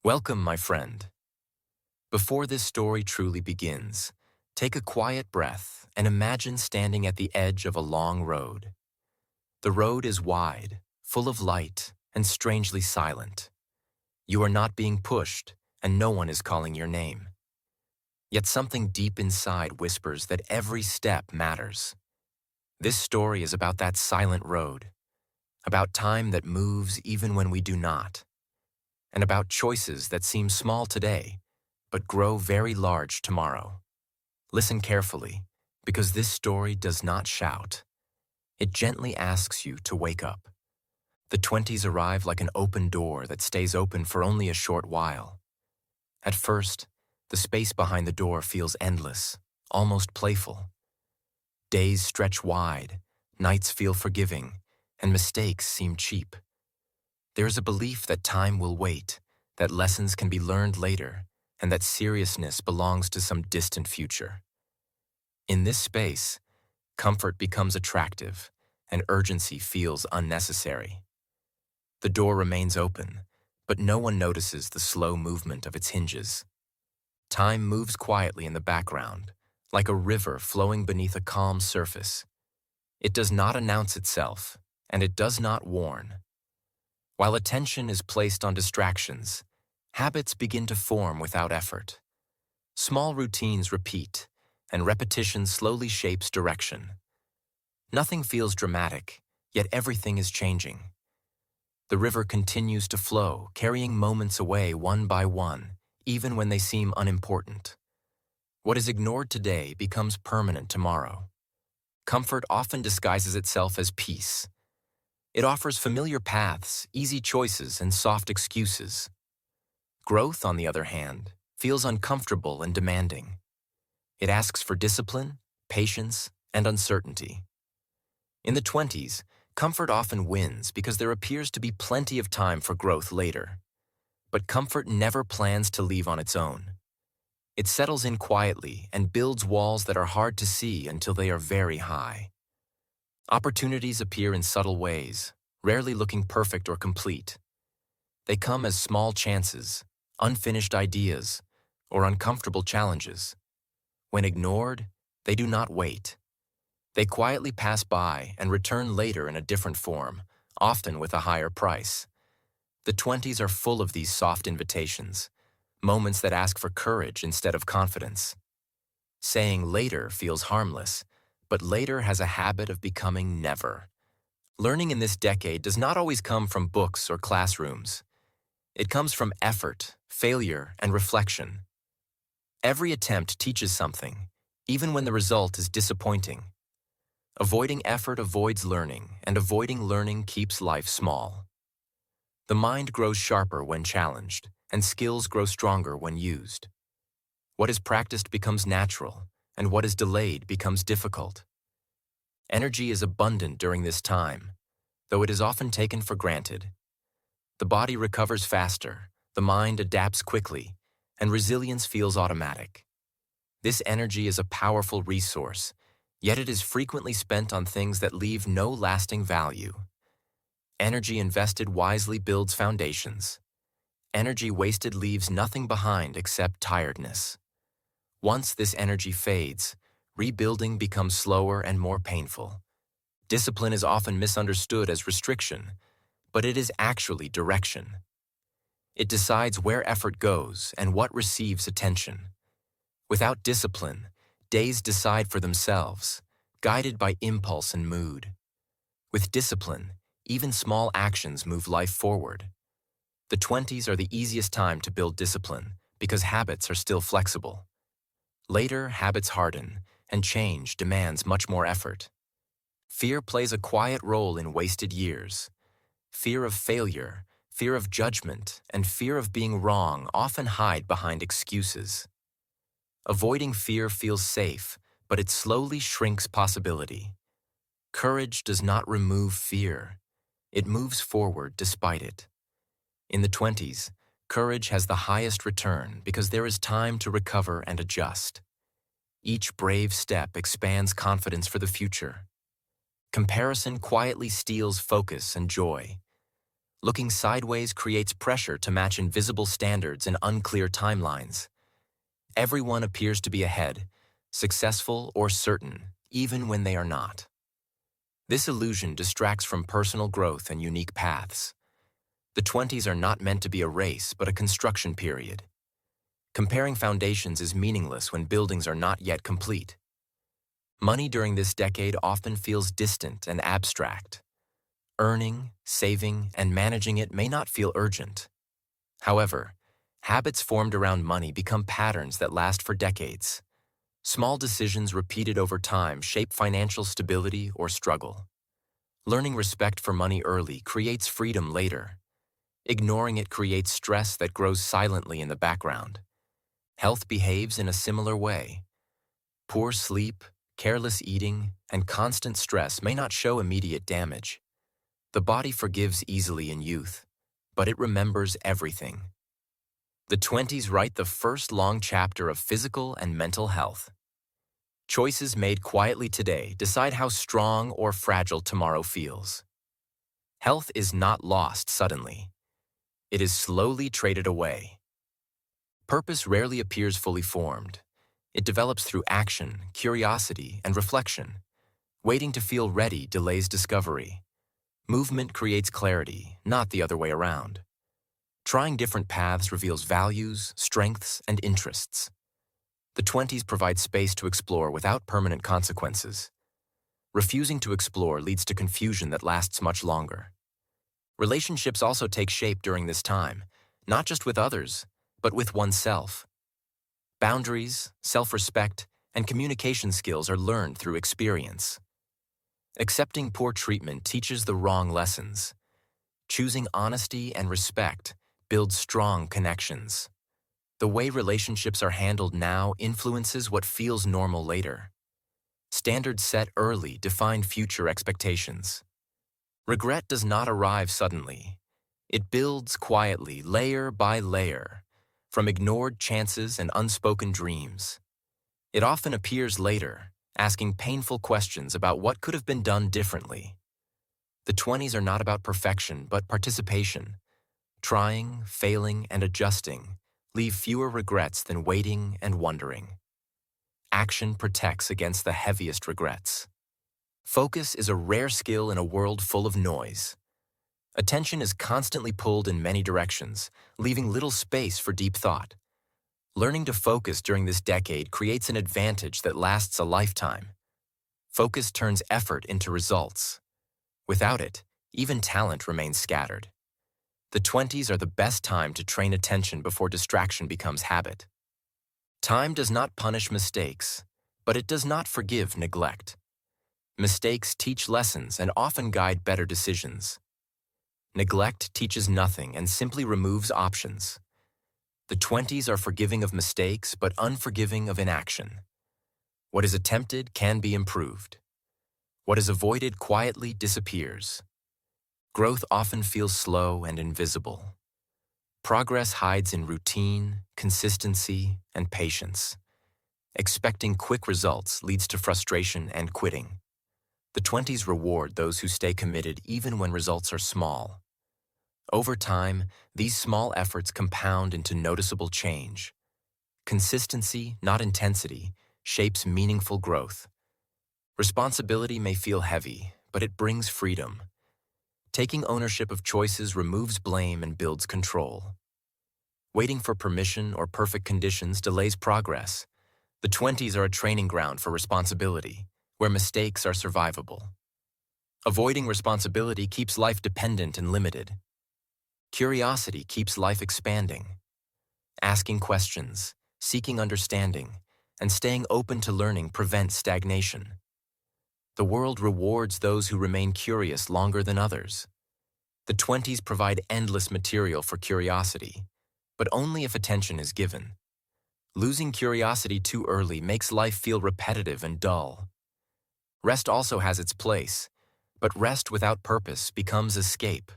Welcome, my friend. Before this story truly begins, take a quiet breath and imagine standing at the edge of a long road. The road is wide, full of light, and strangely silent. You are not being pushed, and no one is calling your name. Yet something deep inside whispers that every step matters. This story is about that silent road, about time that moves even when we do not, and about choices that seem small today, but grow very large tomorrow. Listen carefully, because this story does not shout. It gently asks you to wake up. The 20s arrive like an open door that stays open for only a short while. At first, the space behind the door feels endless, almost playful. Days stretch wide, nights feel forgiving, and mistakes seem cheap. There is a belief that time will wait, that lessons can be learned later, and that seriousness belongs to some distant future. In this space, comfort becomes attractive, and urgency feels unnecessary. The door remains open, but no one notices the slow movement of its hinges. Time moves quietly in the background, like a river flowing beneath a calm surface. It does not announce itself, and it does not warn. While attention is placed on distractions, habits begin to form without effort. Small routines repeat, and repetition slowly shapes direction. Nothing feels dramatic, yet everything is changing. The river continues to flow, carrying moments away one by one, even when they seem unimportant. What is ignored today becomes permanent tomorrow. Comfort often disguises itself as peace. It offers familiar paths, easy choices, and soft excuses. Growth, on the other hand, feels uncomfortable and demanding. It asks for discipline, patience, and uncertainty. In the 20s, comfort often wins because there appears to be plenty of time for growth later. But comfort never plans to leave on its own. It settles in quietly and builds walls that are hard to see until they are very high. Opportunities appear in subtle ways, rarely looking perfect or complete. They come as small chances, unfinished ideas, or uncomfortable challenges. When ignored, they do not wait. They quietly pass by and return later in a different form, often with a higher price. The 20s are full of these soft invitations, moments that ask for courage instead of confidence. Saying later feels harmless, but later has a habit of becoming never. Learning in this decade does not always come from books or classrooms. It comes from effort, failure, and reflection. Every attempt teaches something, even when the result is disappointing. Avoiding effort avoids learning, and avoiding learning keeps life small. The mind grows sharper when challenged, and skills grow stronger when used. What is practiced becomes natural, and what is delayed becomes difficult. Energy is abundant during this time, though it is often taken for granted. The body recovers faster, the mind adapts quickly, and resilience feels automatic. This energy is a powerful resource, yet it is frequently spent on things that leave no lasting value. Energy invested wisely builds foundations. Energy wasted leaves nothing behind except tiredness. Once this energy fades, rebuilding becomes slower and more painful. Discipline is often misunderstood as restriction, but it is actually direction. It decides where effort goes and what receives attention. Without discipline, days decide for themselves, guided by impulse and mood. With discipline, even small actions move life forward. The 20s are the easiest time to build discipline because habits are still flexible. Later, habits harden, and change demands much more effort. Fear plays a quiet role in wasted years. Fear of failure, fear of judgment, and fear of being wrong often hide behind excuses. Avoiding fear feels safe, but it slowly shrinks possibility. Courage does not remove fear. It moves forward despite it. In the 20s, courage has the highest return because there is time to recover and adjust. Each brave step expands confidence for the future. Comparison quietly steals focus and joy. Looking sideways creates pressure to match invisible standards and unclear timelines. Everyone appears to be ahead, successful or certain, even when they are not. This illusion distracts from personal growth and unique paths. The 20s are not meant to be a race, but a construction period. Comparing foundations is meaningless when buildings are not yet complete. Money during this decade often feels distant and abstract. Earning, saving, and managing it may not feel urgent. However, habits formed around money become patterns that last for decades. Small decisions repeated over time shape financial stability or struggle. Learning respect for money early creates freedom later. Ignoring it creates stress that grows silently in the background. Health behaves in a similar way. Poor sleep, careless eating, and constant stress may not show immediate damage. The body forgives easily in youth, but it remembers everything. The 20s write the first long chapter of physical and mental health. Choices made quietly today decide how strong or fragile tomorrow feels. Health is not lost suddenly. It is slowly traded away. Purpose rarely appears fully formed. It develops through action, curiosity, and reflection. Waiting to feel ready delays discovery. Movement creates clarity, not the other way around. Trying different paths reveals values, strengths, and interests. The 20s provide space to explore without permanent consequences. Refusing to explore leads to confusion that lasts much longer. Relationships also take shape during this time, not just with others, but with oneself. Boundaries, self-respect, and communication skills are learned through experience. Accepting poor treatment teaches the wrong lessons. Choosing honesty and respect builds strong connections. The way relationships are handled now influences what feels normal later. Standards set early define future expectations. Regret does not arrive suddenly. It builds quietly, layer by layer, from ignored chances and unspoken dreams. It often appears later, asking painful questions about what could have been done differently. The 20s are not about perfection, but participation. Trying, failing, and adjusting leave fewer regrets than waiting and wondering. Action protects against the heaviest regrets. Focus is a rare skill in a world full of noise. Attention is constantly pulled in many directions, leaving little space for deep thought. Learning to focus during this decade creates an advantage that lasts a lifetime. Focus turns effort into results. Without it, even talent remains scattered. The 20s are the best time to train attention before distraction becomes habit. Time does not punish mistakes, but it does not forgive neglect. Mistakes teach lessons and often guide better decisions. Neglect teaches nothing and simply removes options. The 20s are forgiving of mistakes but unforgiving of inaction. What is attempted can be improved. What is avoided quietly disappears. Growth often feels slow and invisible. Progress hides in routine, consistency, and patience. Expecting quick results leads to frustration and quitting. The 20s reward those who stay committed even when results are small. Over time, these small efforts compound into noticeable change. Consistency, not intensity, shapes meaningful growth. Responsibility may feel heavy, but it brings freedom. Taking ownership of choices removes blame and builds control. Waiting for permission or perfect conditions delays progress. The 20s are a training ground for responsibility, where mistakes are survivable. Avoiding responsibility keeps life dependent and limited. Curiosity keeps life expanding. Asking questions, seeking understanding, and staying open to learning prevents stagnation. The world rewards those who remain curious longer than others. The 20s provide endless material for curiosity, but only if attention is given. Losing curiosity too early makes life feel repetitive and dull. Rest also has its place, but rest without purpose becomes escape.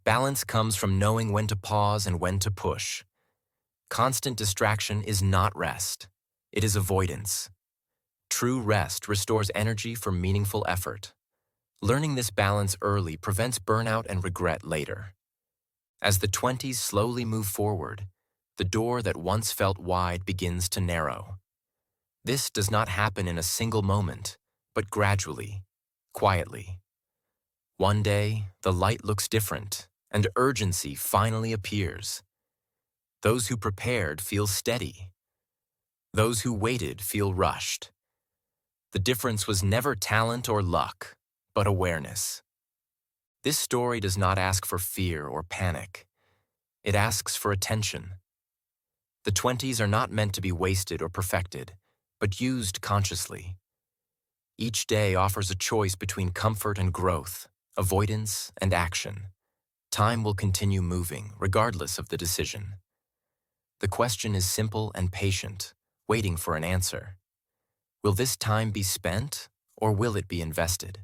Balance comes from knowing when to pause and when to push. Constant distraction is not rest. It is avoidance. True rest restores energy for meaningful effort. Learning this balance early prevents burnout and regret later. As the 20s slowly move forward, the door that once felt wide begins to narrow. This does not happen in a single moment, but gradually, quietly. One day, the light looks different, and urgency finally appears. Those who prepared feel steady. Those who waited feel rushed. The difference was never talent or luck, but awareness. This story does not ask for fear or panic. It asks for attention. The 20s are not meant to be wasted or perfected, but used consciously. Each day offers a choice between comfort and growth, avoidance and action. Time will continue moving, regardless of the decision. The question is simple and patient, waiting for an answer. Will this time be spent, or will it be invested?